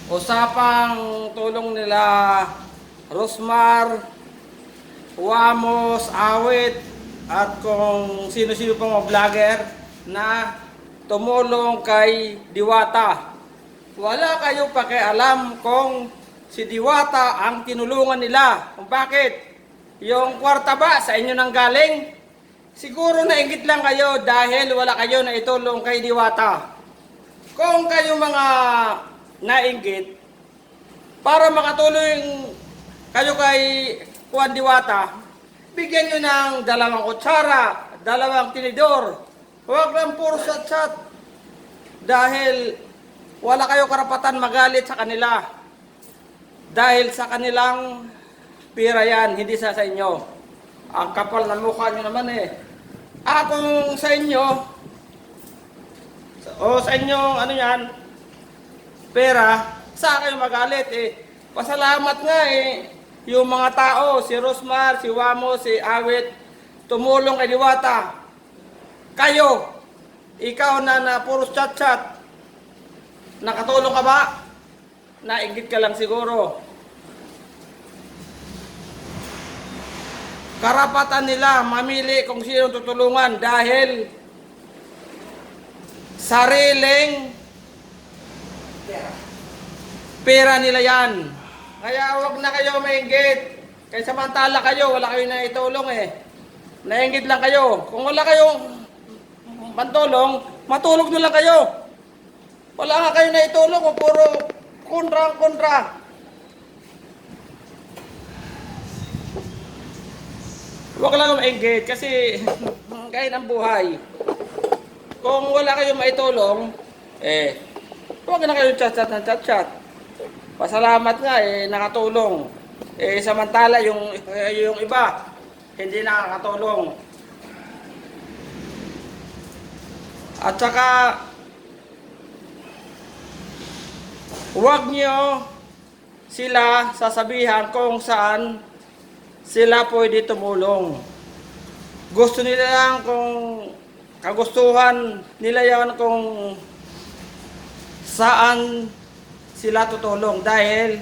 Usapang tulong nila Rosmar, Wamos, Awit, at kung sino-sino pang mga vlogger na tumulong kay Diwata. Wala kayo pakialam kung si Diwata ang tinulungan nila. Kung bakit? Yung kwarta ba sa inyo nang galing? Siguro nainggit lang kayo dahil wala kayo na itulong kay Diwata. Kung kayo mga nainggit, para makatulong kayo kay Juan Diwata, bigyan nyo ng 2 kutsara, 2 tinidor. Huwag lang puro sat-sat. Dahil wala kayo karapatan magalit sa kanila. Dahil sa kanilang pira yan, hindi sa inyo. Ang kapal ng mukha nyo naman eh. Kung sa inyo, o sa inyong ano yan, pera, sa kayo magalit eh. Pasalamat nga eh. Yung mga tao, si Rosmar, si Wamo, si Awit, tumulong kay Diwata. Kayo, ikaw na puro chat-chat, nakatulong ka ba? Nainggit ka lang siguro. Karapatan nila mamili kung sino tutulungan dahil sariling pera nila yan. Kaya huwag na kayo mainggit. Kaya samantala kayo, wala kayo na itulong eh. Nainggit lang kayo. Kung wala kayong mantulong, matulog na lang kayo. Wala nga kayo na itulong kung puro kontra. Huwag lang mainggit kasi kain ang buhay. Kung wala kayong maitulong, huwag na kayo chat-chat. Pasalamat nga nakatulong. Samantala yung iba hindi nakakatulong. At saka huwag niyo sila sasabihan kung saan sila pwede tumulong. Gusto nila lang kung kagustuhan nila yan kung saan sila tutulong dahil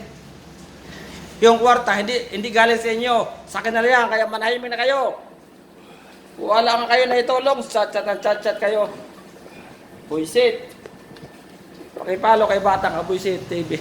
yung kwarta hindi galing sa inyo, sa akin na yan, kaya manahimik na kayo. Wala nga kayo na itulong, chat kayo. Buisit. Pakipalo kay Batang Buisit TV.